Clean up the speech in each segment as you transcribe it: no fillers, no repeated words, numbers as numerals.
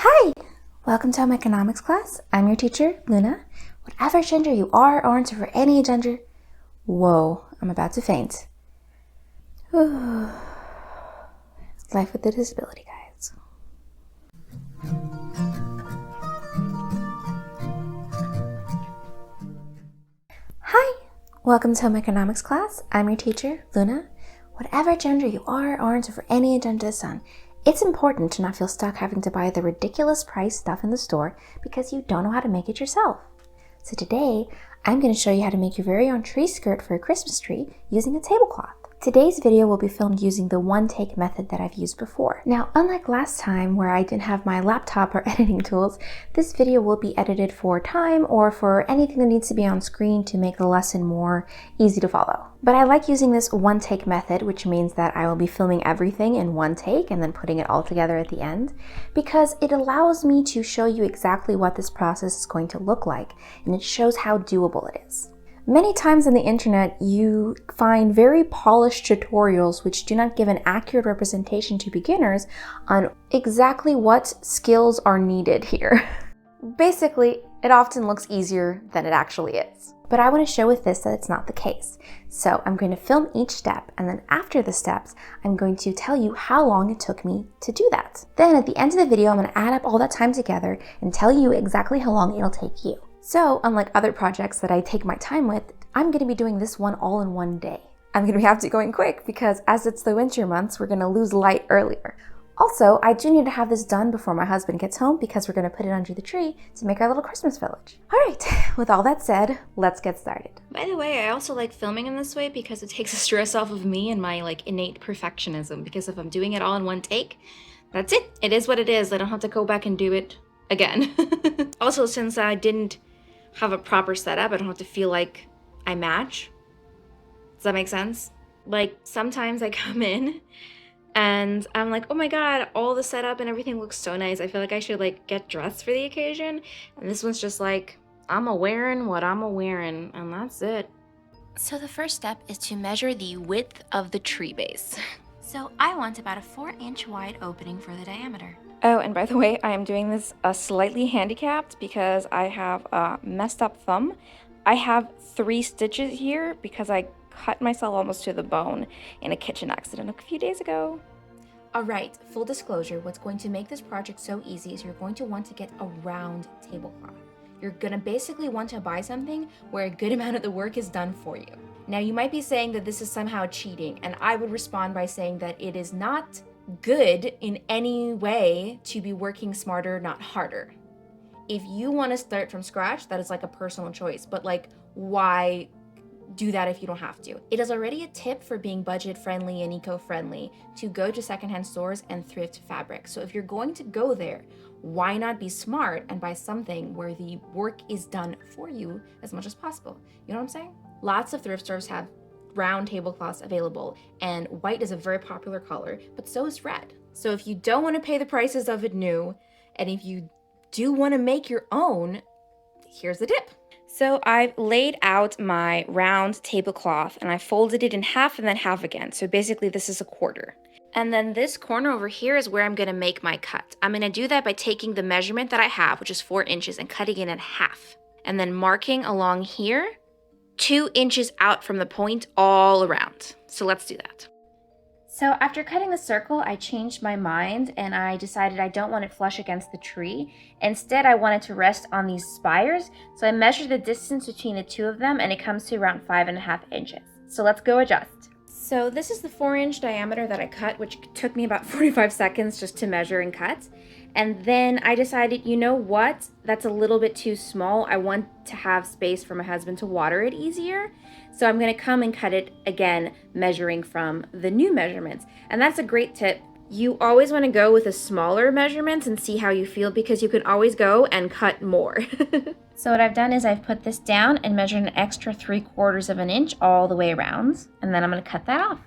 Hi! Welcome to home economics class. I'm your teacher, Luna. Whatever gender you are, aren't, or for any gender... Whoa, I'm about to faint. Life with a disability, guys. Hi! Welcome to home economics class. I'm your teacher, Luna. Whatever gender you are, aren't, or for any gender under the sun, it's important to not feel stuck having to buy the ridiculous price stuff in the store because you don't know how to make it yourself. So today, I'm going to show you how to make your very own tree skirt for a Christmas tree using a tablecloth. Today's video will be filmed using the one-take method that I've used before. Now, unlike last time where I didn't have my laptop or editing tools, this video will be edited for time or for anything that needs to be on screen to make the lesson more easy to follow. But I like using this one-take method, which means that I will be filming everything in one take and then putting it all together at the end, because it allows me to show you exactly what this process is going to look like, and it shows how doable it is. Many times on the internet, you find very polished tutorials which do not give an accurate representation to beginners on exactly what skills are needed here. Basically, it often looks easier than it actually is. But I want to show with this that it's not the case. So I'm going to film each step, and then after the steps, I'm going to tell you how long it took me to do that. Then at the end of the video, I'm going to add up all that time together and tell you exactly how long it'll take you. So, unlike other projects that I take my time with, I'm going to be doing this one all in one day. I'm going to have to go in quick because as it's the winter months, we're going to lose light earlier. Also, I do need to have this done before my husband gets home because we're going to put it under the tree to make our little Christmas village. All right, with all that said, let's get started. By the way, I also like filming in this way because it takes the stress off of me and my innate perfectionism, because if I'm doing it all in one take, that's it. It is what it is. I don't have to go back and do it again. Also, since I didn't have a proper setup, I don't have to feel like I match. Does that make sense? Like, sometimes I come in and I'm like, oh my god, all the setup and everything looks so nice. I feel like I should get dressed for the occasion. And this one's just like, I'm a-wearing what I'm a-wearing, and that's it. So the first step is to measure the width of the tree base. So I want about a 4-inch wide opening for the diameter. Oh, and by the way, I am doing this slightly handicapped because I have a messed up thumb. I have 3 stitches here because I cut myself almost to the bone in a kitchen accident a few days ago. Alright, full disclosure, what's going to make this project so easy is you're going to want to get a round tablecloth. You're going to basically want to buy something where a good amount of the work is done for you. Now, you might be saying that this is somehow cheating, and I would respond by saying that it is not good in any way to be working smarter, not harder. If you want to start from scratch, that is a personal choice, but why do that if you don't have to? It is already a tip for being budget friendly and eco-friendly to go to secondhand stores and thrift fabric. So if you're going to go there, why not be smart and buy something where the work is done for you as much as possible? You know what I'm saying? Lots of thrift stores have round tablecloths available, and white is a very popular color, but so is red. So if you don't want to pay the prices of it new, and if you do want to make your own, here's the tip. So I've laid out my round tablecloth and I folded it in half and then half again. So basically this is a quarter. And then this corner over here is where I'm going to make my cut. I'm going to do that by taking the measurement that I have, which is 4 inches, and cutting it in half. And then marking along here 2 inches out from the point all around. So let's do that. So after cutting the circle, I changed my mind and I decided I don't want it flush against the tree. Instead, I wanted to rest on these spires. So I measured the distance between the two of them and it comes to around 5.5 inches. So let's go adjust. So this is the 4-inch diameter that I cut, which took me about 45 seconds just to measure and cut. And then I decided, you know what? That's a little bit too small. I want to have space for my husband to water it easier. So I'm going to come and cut it again, measuring from the new measurements. And that's a great tip. You always want to go with a smaller measurement and see how you feel, because you can always go and cut more. So what I've done is I've put this down and measured an extra 3/4 of an inch all the way around. And then I'm going to cut that off.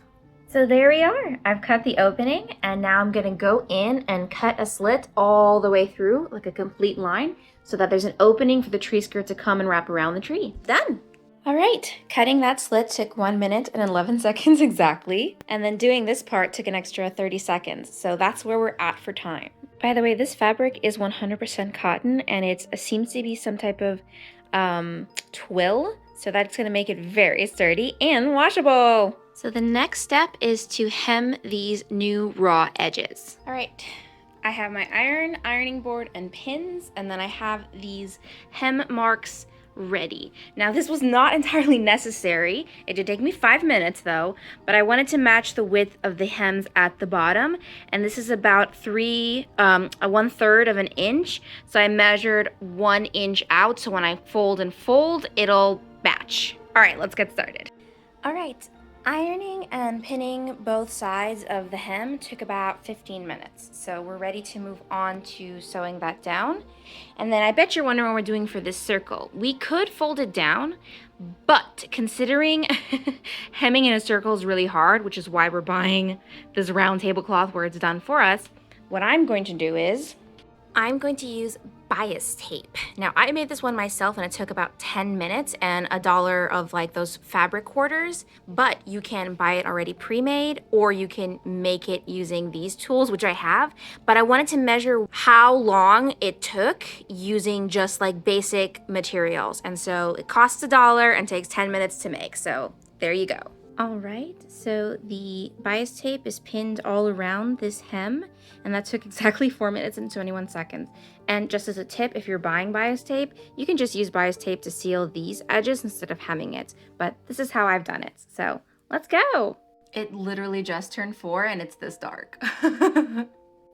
So there we are. I've cut the opening, and now I'm going to go in and cut a slit all the way through, like a complete line, so that there's an opening for the tree skirt to come and wrap around the tree. Done! All right, cutting that slit took 1 minute and 11 seconds exactly, and then doing this part took an extra 30 seconds, so that's where we're at for time. By the way, this fabric is 100% cotton, and it seems to be some type of twill, so that's gonna make it very sturdy and washable. So the next step is to hem these new raw edges. All right, I have my ironing board and pins, and then I have these hem marks ready. Now this was not entirely necessary. It did take me 5 minutes though, but I wanted to match the width of the hems at the bottom, and this is about 1/3 of an inch. So I measured 1 inch out, so when I fold and fold, it'll match. All right, let's get started. All right, ironing and pinning both sides of the hem took about 15 minutes. So we're ready to move on to sewing that down. And then I bet you're wondering what we're doing for this circle. We could fold it down, but considering hemming in a circle is really hard, which is why we're buying this round tablecloth where it's done for us, what I'm going to do is I'm going to use bias tape. Now I made this one myself and it took about 10 minutes and $1 of like those fabric quarters, but you can buy it already pre-made or you can make it using these tools, which I have, but I wanted to measure how long it took using just like basic materials. And so it costs $1 and takes 10 minutes to make. So there you go. All right, so the bias tape is pinned all around this hem, and that took exactly 4 minutes and 21 seconds. And just as a tip, if you're buying bias tape, you can just use bias tape to seal these edges instead of hemming it. But this is how I've done it, so let's go. It literally just turned 4 and it's this dark.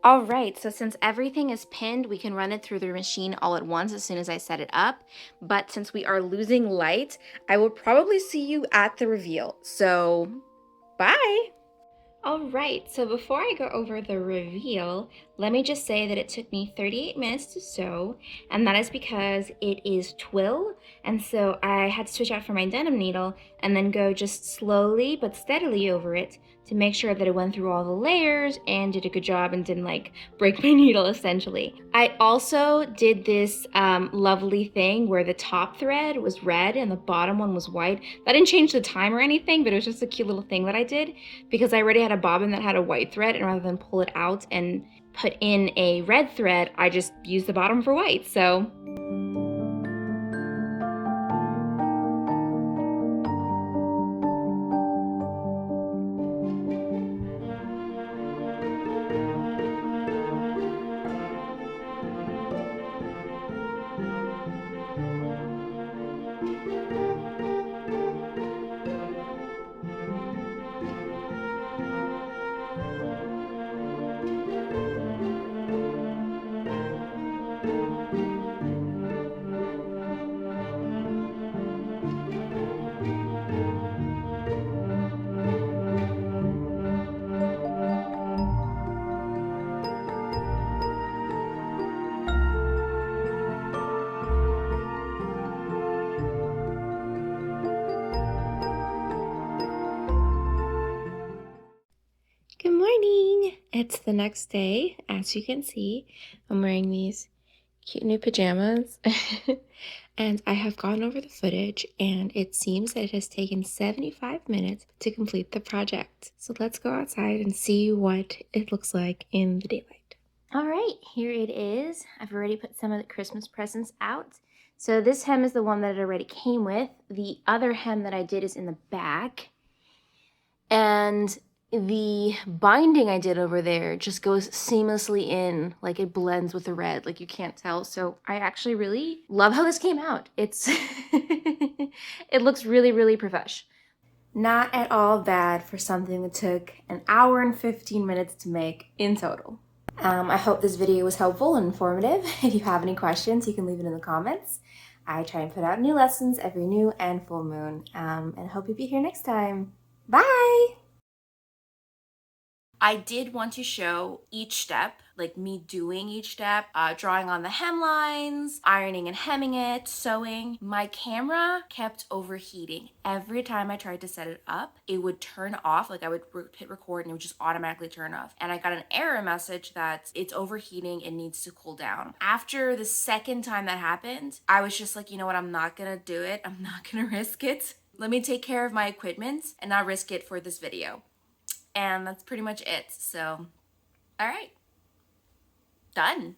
All right, so since everything is pinned, we can run it through the machine all at once as soon as I set it up. But since we are losing light, I will probably see you at the reveal. So, bye! All right, so before I go over the reveal, let me just say that it took me 38 minutes to sew, and that is because it is twill, and so I had to switch out for my denim needle and then go just slowly but steadily over it to make sure that it went through all the layers and did a good job and didn't like break my needle essentially. I also did this lovely thing where the top thread was red and the bottom one was white. That didn't change the time or anything, but it was just a cute little thing that I did because I already had a bobbin that had a white thread, and rather than pull it out and put in a red thread, I just used the bottom for white. So good morning. It's the next day. As you can see, I'm wearing these cute new pajamas and I have gone over the footage and it seems that it has taken 75 minutes to complete the project. So let's go outside and see what it looks like in the daylight. All right, here it is. I've already put some of the Christmas presents out. So this hem is the one that it already came with. The other hem that I did is in the back. And the binding I did over there just goes seamlessly in, like it blends with the red, like you can't tell. So I actually really love how this came out. It's it looks really, really profesh. Not at all bad for something that took an hour and 15 minutes to make in total. I hope this video was helpful and informative. If you have any questions, you can leave it in the comments. I try and put out new lessons every new and full moon, and I hope you'll be here next time. Bye! I did want to show each step like me doing each step, drawing on the hemlines, ironing and hemming it, sewing, my camera kept overheating. Every time I tried to set it up, it would turn off. Like I would hit record and it would just automatically turn off. And I got an error message that it's overheating, it needs to cool down. After the second time that happened, I was just like, you know what, I'm not gonna do it. I'm not gonna risk it. Let me take care of my equipment and not risk it for this video. And that's pretty much it. So, all right, done.